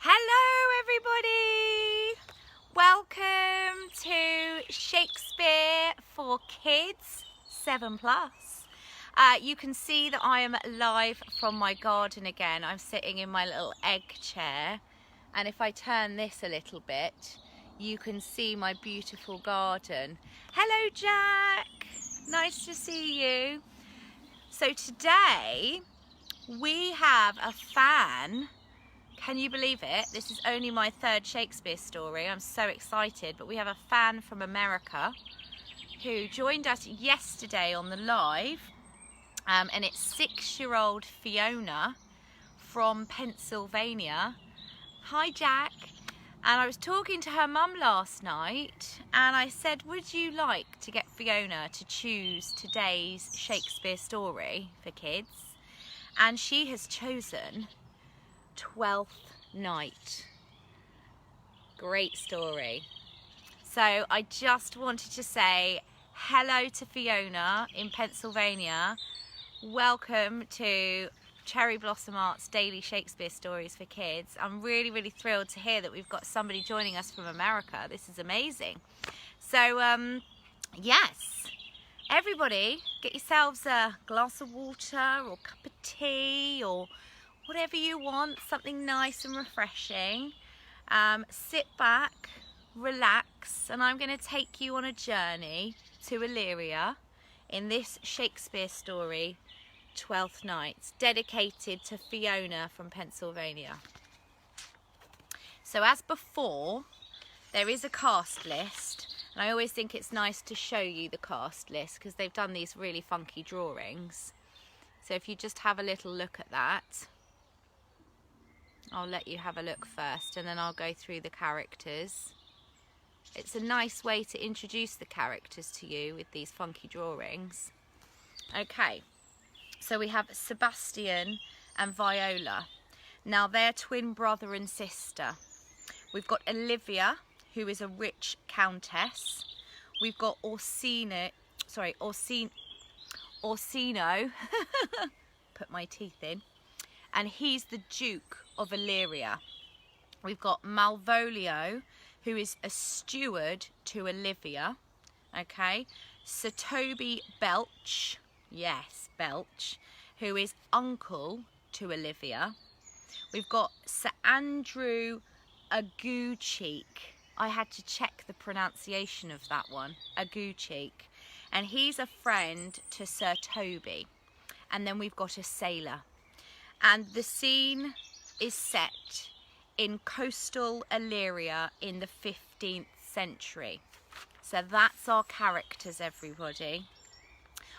Hello everybody! Welcome to Shakespeare for Kids 7+. You can see that I am live from my garden again. I'm sitting in my little egg chair, and if I turn this a little bit you can see my beautiful garden. Hello Jack! Nice to see you. So today we have a fan. Can you believe it? This is only my third Shakespeare story. I'm so excited, but we have a fan from America who joined us yesterday on the live, and it's 6-year-old Fiona from Pennsylvania. Hi Jack. And I was talking to her mum last night and I said, would you like to get Fiona to choose today's Shakespeare story for kids? And she has chosen Twelfth Night. Great story. So I just wanted to say hello to Fiona in Pennsylvania. Welcome to Cherry Blossom Art's Daily Shakespeare Stories for Kids. I'm really thrilled to hear that we've got somebody joining us from America. This is amazing. So yes, everybody get yourselves a glass of water or a cup of tea or whatever you want, something nice and refreshing. Sit back, relax, and I'm going to take you on a journey to Illyria in this Shakespeare story, Twelfth Night, dedicated to Fiona from Pennsylvania. So as before, there is a cast list, and I always think it's nice to show you the cast list because they've done these really funky drawings. So if you just have a little look at that. I'll let you have a look first and then I'll go through the characters. It's a nice way to introduce the characters to you with these funky drawings. Okay, so we have Sebastian and Viola. Now they're twin brother and sister. We've got Olivia, who is a rich countess. We've got Orsino, put my teeth in, and he's the Duke of Illyria. We've got Malvolio, who is a steward to Olivia. Okay, Sir Toby Belch, yes, Belch, who is uncle to Olivia. We've got Sir Andrew Aguecheek. I had to check the pronunciation of that one, Aguecheek, and he's a friend to Sir Toby. And then we've got a sailor. And the scene is set in coastal Illyria in the 15th century. So that's our characters, everybody.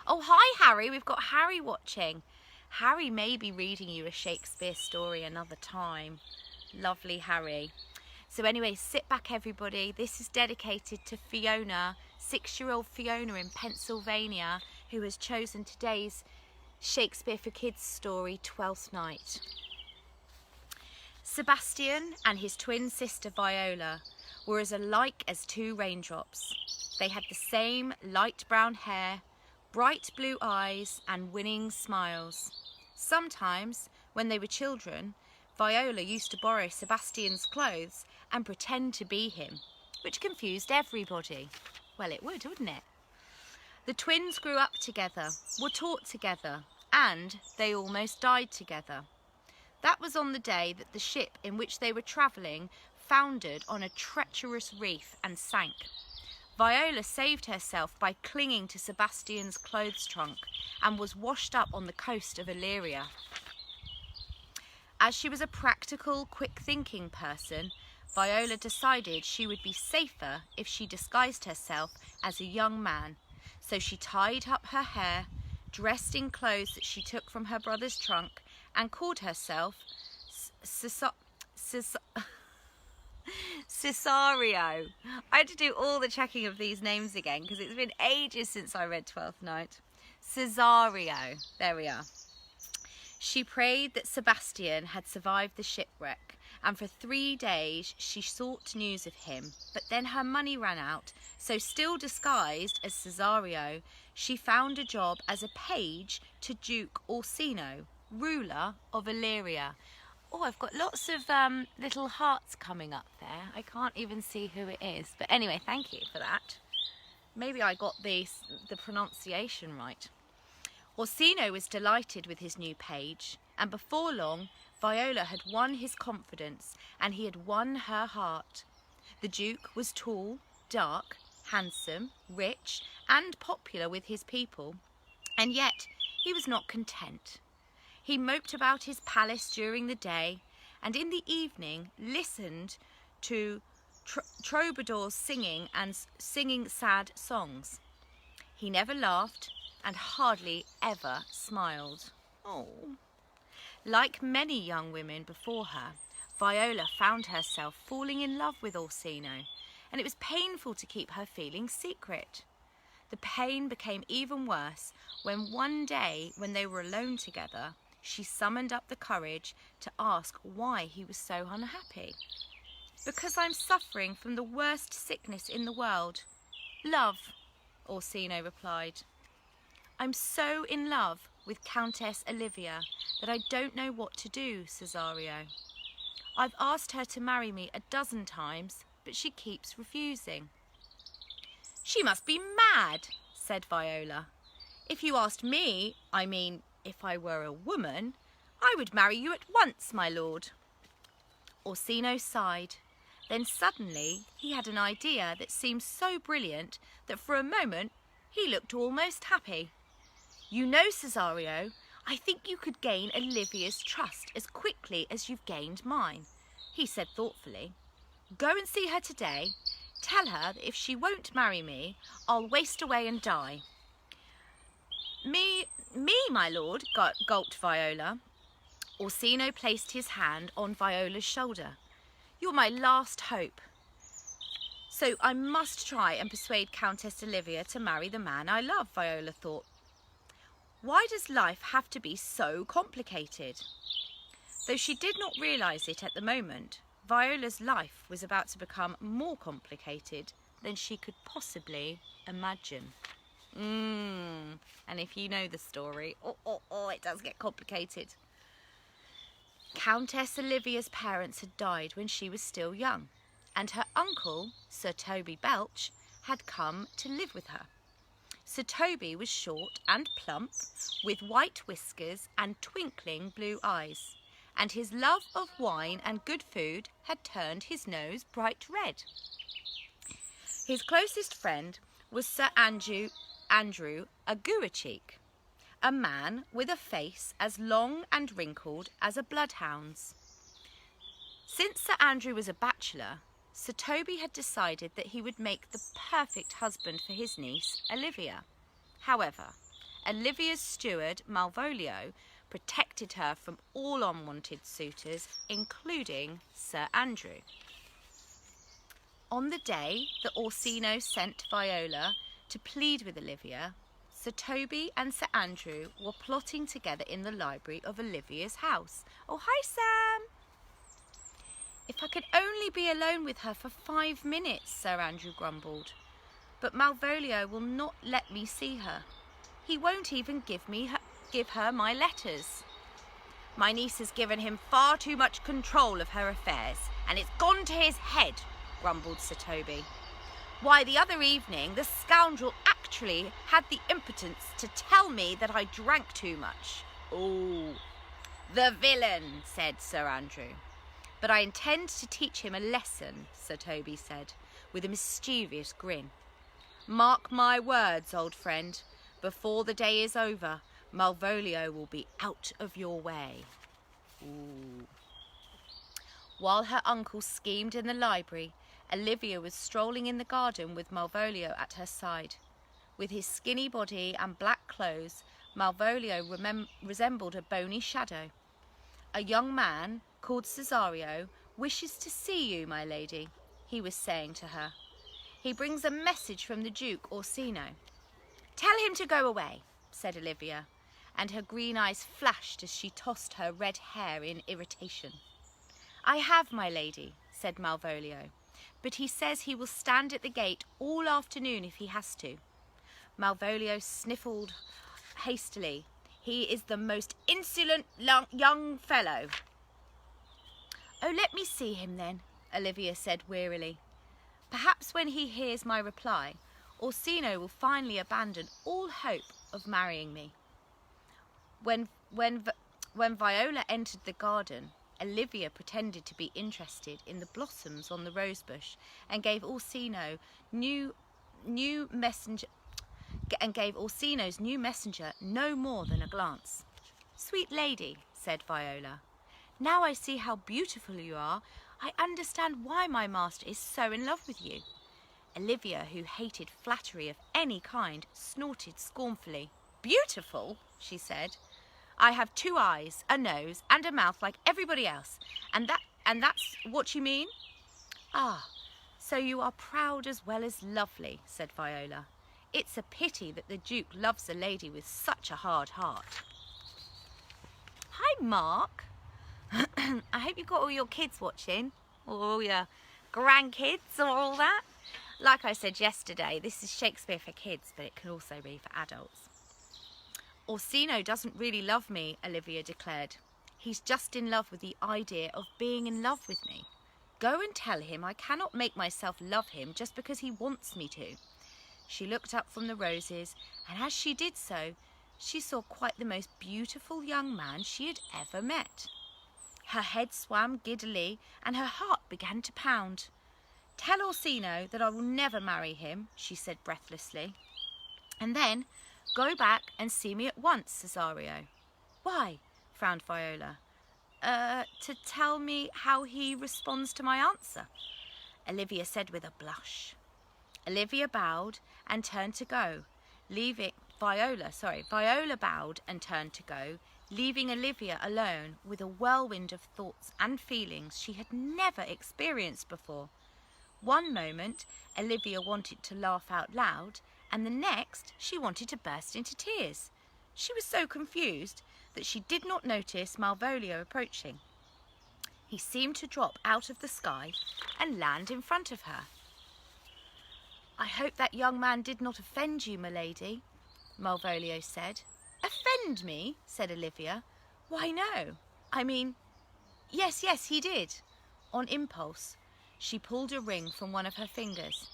Oh, hi Harry, we've got Harry watching. Harry may be reading you a Shakespeare story another time. Lovely Harry. So anyway, sit back everybody. This is dedicated to Fiona, 6-year-old Fiona in Pennsylvania, who has chosen today's Shakespeare for Kids story, Twelfth Night. Sebastian and his twin sister Viola were as alike as two raindrops. They had the same light brown hair, bright blue eyes and winning smiles. Sometimes, when they were children, Viola used to borrow Sebastian's clothes and pretend to be him, which confused everybody. Well, it would, wouldn't it? The twins grew up together, were taught together, and they almost died together. That was on the day that the ship in which they were travelling foundered on a treacherous reef and sank. Viola saved herself by clinging to Sebastian's clothes trunk and was washed up on the coast of Illyria. As she was a practical, quick-thinking person, Viola decided she would be safer if she disguised herself as a young man. So she tied up her hair, dressed in clothes that she took from her brother's trunk, and called herself Cesario. I had to do all the checking of these names again because it's been ages since I read Twelfth Night. Cesario. There we are. She prayed that Sebastian had survived the shipwreck, and for 3 days she sought news of him, but then her money ran out, so still disguised as Cesario, she found a job as a page to Duke Orsino, ruler of Illyria. Oh, I've got lots of little hearts coming up there. I can't even see who it is. But anyway, thank you for that. Maybe I got the pronunciation right. Orsino was delighted with his new page, and before long, Viola had won his confidence and he had won her heart. The Duke was tall, dark, handsome, rich, and popular with his people, and yet he was not content. He moped about his palace during the day, and in the evening listened to troubadours singing sad songs. He never laughed and hardly ever smiled. Oh. Like many young women before her, Viola found herself falling in love with Orsino, and it was painful to keep her feelings secret. The pain became even worse when one day, when they were alone together, she summoned up the courage to ask why he was so unhappy. "Because I'm suffering from the worst sickness in the world. Love," Orsino replied. "I'm so in love with Countess Olivia that I don't know what to do, Cesario. I've asked her to marry me a dozen times, but she keeps refusing." "She must be mad," said Viola. "If you asked me, if I were a woman, I would marry you at once, my lord." Orsino sighed. Then suddenly he had an idea that seemed so brilliant that for a moment he looked almost happy. "You know, Cesario, I think you could gain Olivia's trust as quickly as you've gained mine," he said thoughtfully. "Go and see her today. Tell her that if she won't marry me, I'll waste away and die." Me, my lord," gulped Viola. Orsino placed his hand on Viola's shoulder. "You're my last hope. So I must try and persuade Countess Olivia to marry the man I love," Viola thought. "Why does life have to be so complicated?" Though she did not realise it at the moment, Viola's life was about to become more complicated than she could possibly imagine. And if you know the story, it does get complicated. Countess Olivia's parents had died when she was still young, and her uncle, Sir Toby Belch, had come to live with her. Sir Toby was short and plump, with white whiskers and twinkling blue eyes, and his love of wine and good food had turned his nose bright red. His closest friend was Sir Andrew Aguacheek, a man with a face as long and wrinkled as a bloodhound's. Since Sir Andrew was a bachelor, Sir Toby had decided that he would make the perfect husband for his niece, Olivia. However, Olivia's steward, Malvolio, protected her from all unwanted suitors, including Sir Andrew. On the day that Orsino sent Viola to plead with Olivia, Sir Toby and Sir Andrew were plotting together in the library of Olivia's house. "Oh, hi, Sam!" "If I could only be alone with her for 5 minutes," Sir Andrew grumbled. "But Malvolio will not let me see her. He won't even give her my letters." "My niece has given him far too much control of her affairs, and it's gone to his head," grumbled Sir Toby. "Why, the other evening, the scoundrel actually had the impudence to tell me that I drank too much." "Oh, the villain," said Sir Andrew. "But I intend to teach him a lesson," Sir Toby said, with a mischievous grin. "Mark my words, old friend, before the day is over, Malvolio will be out of your way." Ooh. While her uncle schemed in the library, Olivia was strolling in the garden with Malvolio at her side. With his skinny body and black clothes, Malvolio resembled a bony shadow. "A young man called Cesario wishes to see you, my lady," he was saying to her. "He brings a message from the Duke Orsino." "Tell him to go away," said Olivia, and her green eyes flashed as she tossed her red hair in irritation. "I have, my lady," said Malvolio, "but he says he will stand at the gate all afternoon if he has to." Malvolio sniffled hastily. "He is the most insolent young fellow." let me see him then, Olivia said wearily. Perhaps when he hears my reply, Orsino will finally abandon all hope of marrying me. When Viola entered the garden, Olivia pretended to be interested in the blossoms on the rosebush and gave Orsino's new messenger no more than a glance. "Sweet lady," said Viola, "now I see how beautiful you are. I understand why my master is so in love with you." Olivia, who hated flattery of any kind, snorted scornfully. "Beautiful?" she said. "I have 2 eyes, a nose, and a mouth like everybody else, and that's what you mean?" "Ah, so you are proud as well as lovely," said Viola. "It's a pity that the Duke loves a lady with such a hard heart." Hi, Mark. I hope you've got all your kids watching, or all your grandkids or all that. Like I said yesterday, this is Shakespeare for kids, but it can also be for adults. "Orsino doesn't really love me," Olivia declared. "He's just in love with the idea of being in love with me. Go and tell him I cannot make myself love him just because he wants me to." She looked up from the roses, and as she did so, she saw quite the most beautiful young man she had ever met. Her head swam giddily, and her heart began to pound. "Tell Orsino that I will never marry him," she said breathlessly. "And then go back and see me at once, Cesario." "Why?" frowned Viola. To tell me how he responds to my answer," Olivia said with a blush. Olivia bowed and turned to go, Viola bowed and turned to go, leaving Olivia alone with a whirlwind of thoughts and feelings she had never experienced before. One moment, Olivia wanted to laugh out loud, and the next, she wanted to burst into tears. She was so confused that she did not notice Malvolio approaching. He seemed to drop out of the sky and land in front of her. "I hope that young man did not offend you, milady," Malvolio said. "Offend me?" said Olivia. "Why, no. I mean, yes, he did." On impulse, she pulled a ring from one of her fingers.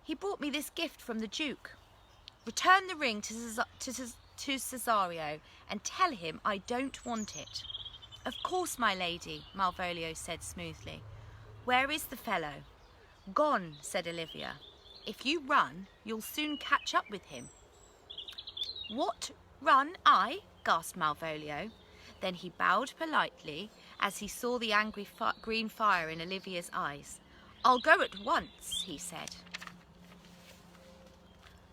"He brought me this gift from the Duke. Return the ring to Cesario and tell him I don't want it." "Of course, my lady," Malvolio said smoothly. "Where is the fellow?" "Gone," said Olivia. "If you run, you'll soon catch up with him." "What? Run, I?" gasped Malvolio. Then he bowed politely as he saw the angry green fire in Olivia's eyes. "I'll go at once," he said.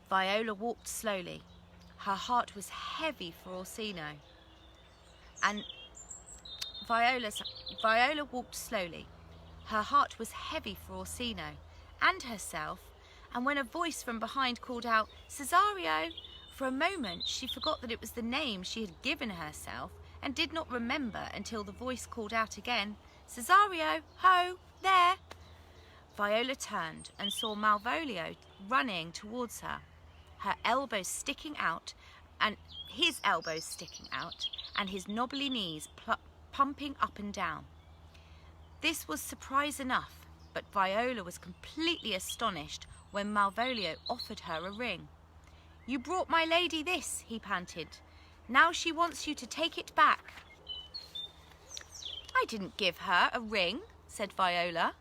Viola walked slowly. Her heart was heavy for Orsino. Viola walked slowly. Her heart was heavy for Orsino and herself, and when a voice from behind called out, "Cesario!" for a moment she forgot that it was the name she had given herself and did not remember until the voice called out again, "Cesario! Ho! There!" Viola turned and saw Malvolio running towards her, her elbows sticking out, and his elbows sticking out, and his knobbly knees pumping up and down. This was surprise enough, but Viola was completely astonished when Malvolio offered her a ring. "You brought my lady this," he panted. "Now she wants you to take it back." "I didn't give her a ring," said Viola.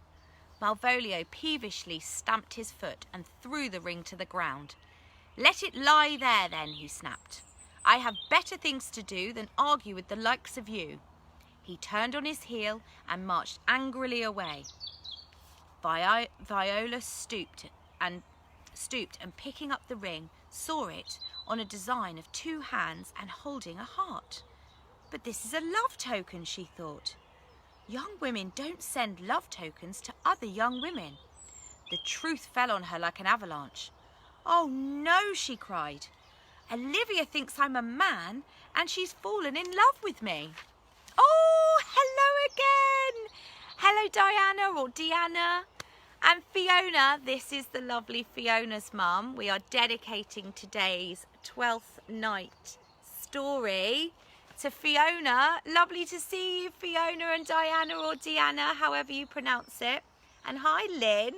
Malvolio peevishly stamped his foot and threw the ring to the ground. "Let it lie there then," he snapped. "I have better things to do than argue with the likes of you." He turned on his heel and marched angrily away. Viola stooped and picking up the ring, saw it on a design of 2 hands and holding a heart. "But this is a love token," she thought. Young women don't send love tokens to other young women. The truth fell on her like an avalanche. "Oh no," she cried. "Olivia thinks I'm a man and she's fallen in love with me." Oh, hello again. Hello, Diana or Deanna. And Fiona, this is the lovely Fiona's mum. We are dedicating today's 12th night story to Fiona. Lovely to see you, Fiona and Diana, or Deanna, however you pronounce it. And hi, Lynn.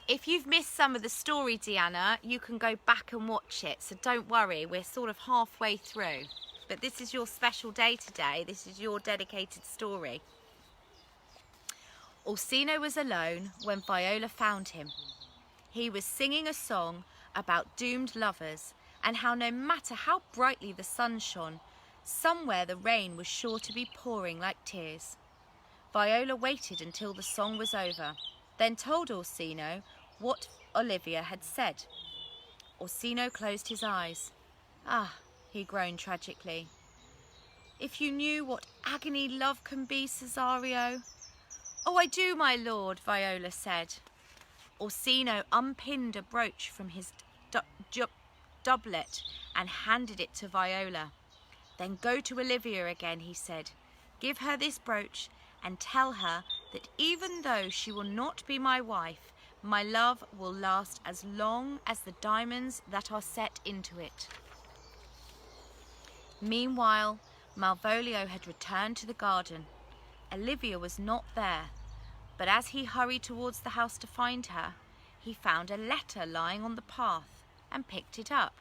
If you've missed some of the story, Deanna, you can go back and watch it. So don't worry, we're sort of halfway through. But this is your special day today. This is your dedicated story. Orsino was alone when Viola found him. He was singing a song about doomed lovers and how no matter how brightly the sun shone, somewhere the rain was sure to be pouring like tears. Viola waited until the song was over, then told Orsino what Olivia had said. Orsino closed his eyes. "Ah," he groaned tragically. "If you knew what agony love can be, Cesario." "Oh, I do, my lord," Viola said. Orsino unpinned a brooch from his doublet and handed it to Viola. "Then go to Olivia again," he said. "Give her this brooch and tell her that even though she will not be my wife, my love will last as long as the diamonds that are set into it." Meanwhile, Malvolio had returned to the garden. Olivia was not there, but as he hurried towards the house to find her, he found a letter lying on the path and picked it up.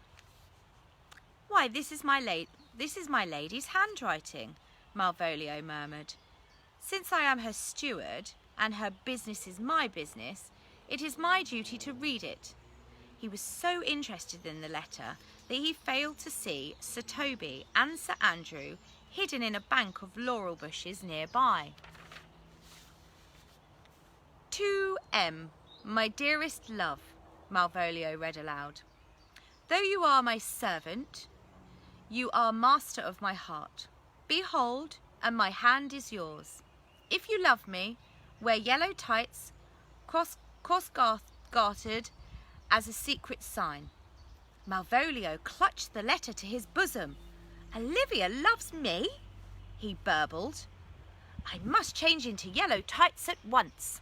"Why, this is my lady's handwriting," Malvolio murmured. "Since I am her steward and her business is my business, it is my duty to read it." He was so interested in the letter that he failed to see Sir Toby and Sir Andrew hidden in a bank of laurel bushes nearby. "To M, my dearest love," Malvolio read aloud. "Though you are my servant, you are master of my heart. Behold, and my hand is yours. If you love me, wear yellow tights, cross-gartered as a secret sign." Malvolio clutched the letter to his bosom. "Olivia loves me?" he burbled. "I must change into yellow tights at once."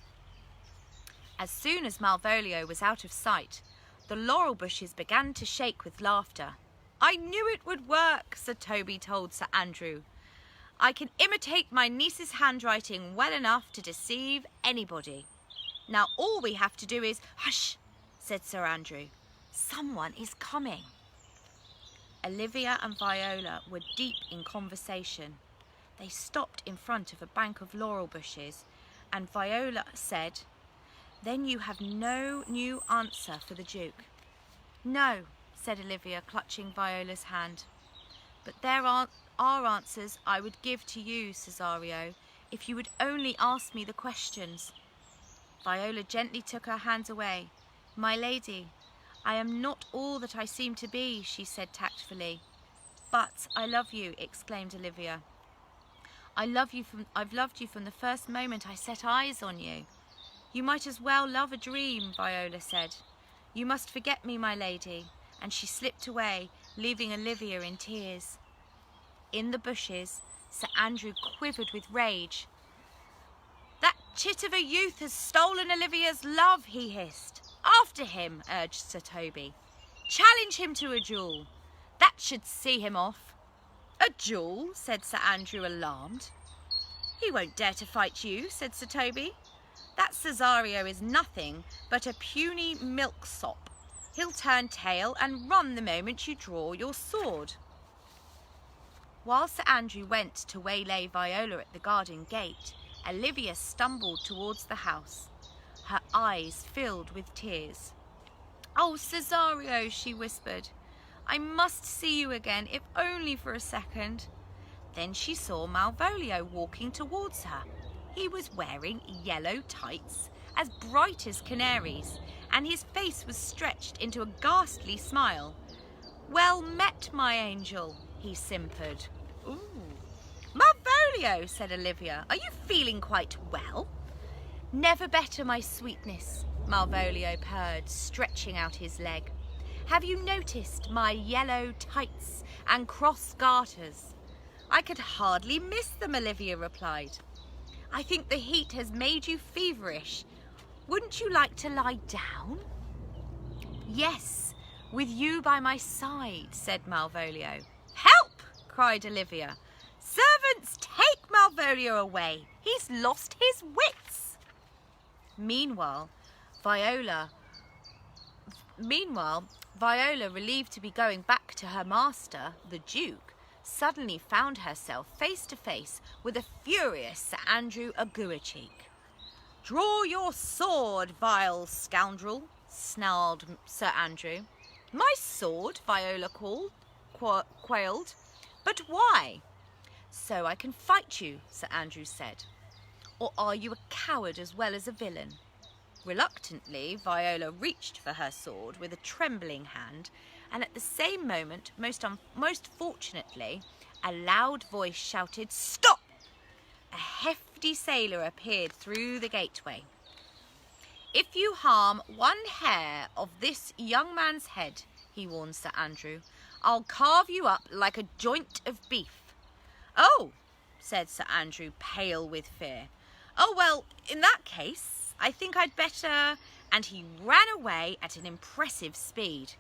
As soon as Malvolio was out of sight, the laurel bushes began to shake with laughter. "I knew it would work," Sir Toby told Sir Andrew. "I can imitate my niece's handwriting well enough to deceive anybody. Now all we have to do is—" "Hush," said Sir Andrew. "Someone is coming." Olivia and Viola were deep in conversation. They stopped in front of a bank of laurel bushes, and Viola said, "Then you have no new answer for the Duke?" "No," said Olivia, clutching Viola's hand. "But there are answers I would give to you, Cesario, if you would only ask me the questions." Viola gently took her hands away. "My lady, I am not all that I seem to be," she said tactfully. "But I love you," exclaimed Olivia. I've loved you from the first moment I set eyes on you." "You might as well love a dream," Viola said. "You must forget me, my lady," and she slipped away, leaving Olivia in tears. In the bushes, Sir Andrew quivered with rage. "That chit of a youth has stolen Olivia's love," he hissed. "After him," urged Sir Toby. "Challenge him to a duel. That should see him off." "A duel?" said Sir Andrew, alarmed. "He won't dare to fight you," said Sir Toby. "That Cesario is nothing but a puny milksop. He'll turn tail and run the moment you draw your sword." While Sir Andrew went to waylay Viola at the garden gate, Olivia stumbled towards the house. Her eyes filled with tears. "Oh, Cesario," she whispered, "I must see you again, if only for a second." Then she saw Malvolio walking towards her. He was wearing yellow tights, as bright as canaries, and his face was stretched into a ghastly smile. "Well met, my angel," he simpered. "Ooh." "Malvolio," said Olivia, "are you feeling quite well?" "Never better, my sweetness," Malvolio purred, stretching out his leg. "Have you noticed my yellow tights and cross garters?" "I could hardly miss them," Olivia replied. "I think the heat has made you feverish. Wouldn't you like to lie down?" "Yes," with you by my side, said Malvolio. Help! Cried Olivia. Servants, take Malvolio away. He's lost his wits. Meanwhile, Viola, relieved to be going back to her master, the Duke, suddenly found herself face to face with a furious Sir Andrew Aguacheek. Draw your sword, vile scoundrel, snarled Sir Andrew. My sword, Viola quailed. But why? So I can fight you, Sir Andrew said. Or are you a coward as well as a villain? Reluctantly, Viola reached for her sword with a trembling hand, and at the same moment, most fortunately, a loud voice shouted, Stop! A hefty sailor appeared through the gateway. If you harm one hair of this young man's head, he warned Sir Andrew, I'll carve you up like a joint of beef. Oh, said Sir Andrew, pale with fear. Oh, well, in that case, I think I'd better... And he ran away at an impressive speed.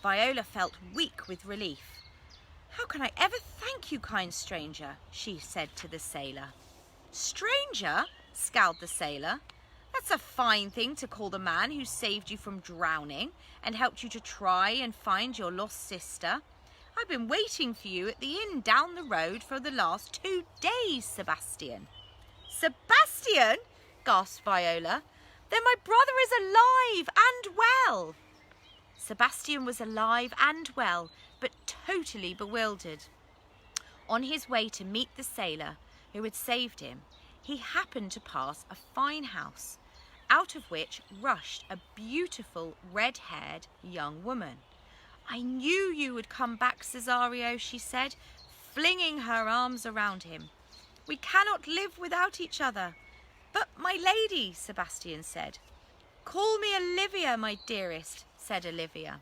Viola felt weak with relief. How can I ever thank you, kind stranger, she said to the sailor. Stranger? Scowled the sailor. That's a fine thing to call the man who saved you from drowning and helped you to try and find your lost sister. I've been waiting for you at the inn down the road for the last 2 days, Sebastian. Sebastian? Gasped Viola. Then my brother is alive and well. Sebastian was alive and well, but totally bewildered. On his way to meet the sailor who had saved him, he happened to pass a fine house, out of which rushed a beautiful red-haired young woman. I knew you would come back, Cesario, she said, flinging her arms around him. We cannot live without each other. But my lady, Sebastian said. Call me Olivia, my dearest, said Olivia.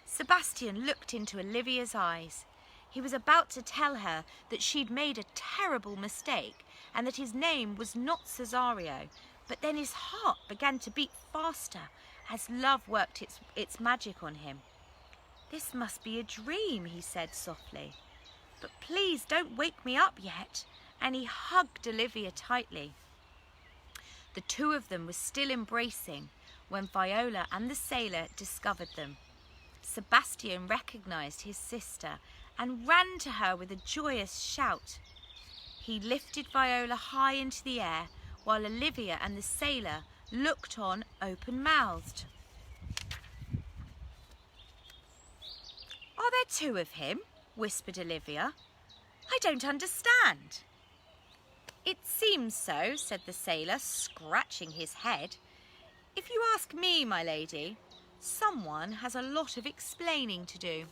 Sebastian looked into Olivia's eyes. He was about to tell her that she'd made a terrible mistake and that his name was not Cesario, but then his heart began to beat faster as love worked its magic on him. This must be a dream, he said softly. But please don't wake me up yet. And he hugged Olivia tightly. The two of them were still embracing when Viola and the sailor discovered them. Sebastian recognized his sister and ran to her with a joyous shout. He lifted Viola high into the air while Olivia and the sailor looked on open-mouthed. Are there two of him? Whispered Olivia. I don't understand. It seems so, said the sailor, scratching his head. If you ask me, my lady, someone has a lot of explaining to do.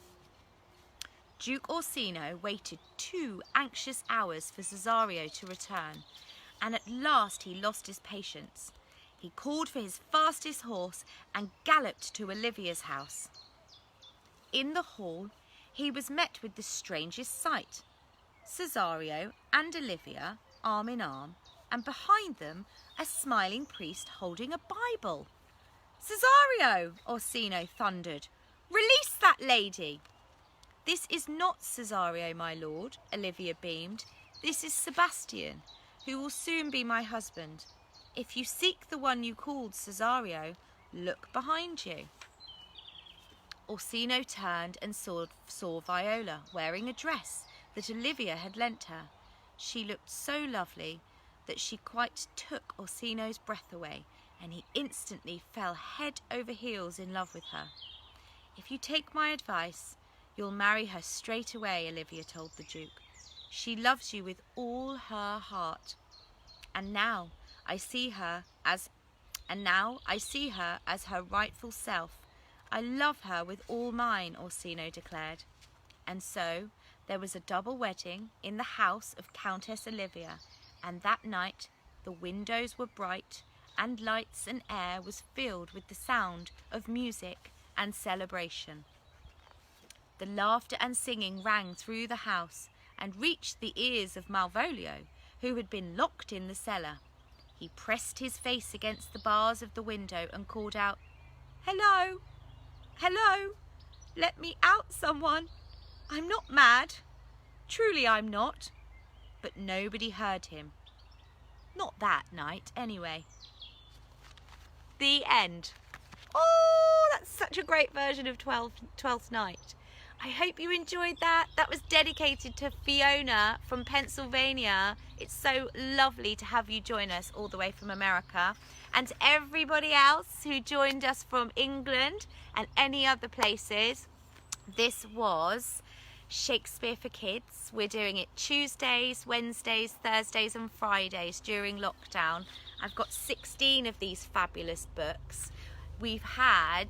Duke Orsino waited 2 anxious hours for Cesario to return, and at last he lost his patience. He called for his fastest horse and galloped to Olivia's house. In the hall, he was met with the strangest sight. Cesario and Olivia, arm in arm, and behind them a smiling priest holding a Bible. Cesario, Orsino thundered, release that lady. This is not Cesario, my lord, Olivia beamed. This is Sebastian, who will soon be my husband. If you seek the one you called Cesario, look behind you. Orsino turned and saw Viola wearing a dress that Olivia had lent her. She looked so lovely that she quite took Orsino's breath away, and he instantly fell head over heels in love with her. If you take my advice, you'll marry her straight away, Olivia told the Duke. She loves you with all her heart. And now I see her as her rightful self. I love her with all mine, Orsino declared. And so there was a double wedding in the house of Countess Olivia, and that night the windows were bright, and lights and air was filled with the sound of music and celebration. The laughter and singing rang through the house and reached the ears of Malvolio, who had been locked in the cellar. He pressed his face against the bars of the window and called out, "Hello!" Hello? Let me out, someone. I'm not mad. Truly I'm not. But nobody heard him. Not that night, anyway. The end. Oh, that's such a great version of Twelfth Night. I hope you enjoyed that. That was dedicated to Fiona from Pennsylvania. It's so lovely to have you join us all the way from America. And to everybody else who joined us from England and any other places, this was Shakespeare for Kids. We're doing it Tuesdays, Wednesdays, Thursdays and Fridays during lockdown. I've got 16 of these fabulous books. We've had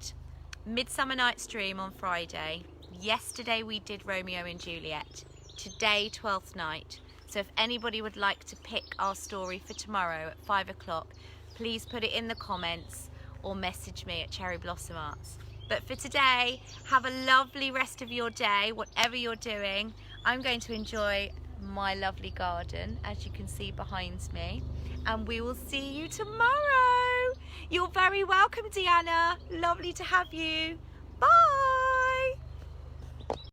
Midsummer Night's Dream on Friday. Yesterday we did Romeo and Juliet. Today, 12th Night. So if anybody would like to pick our story for tomorrow at 5 o'clock, please put it in the comments or message me at Cherry Blossom Arts. But for today, have a lovely rest of your day, whatever you're doing. I'm going to enjoy my lovely garden, as you can see behind me. And we will see you tomorrow. You're very welcome, Deanna. Lovely to have you. Bye.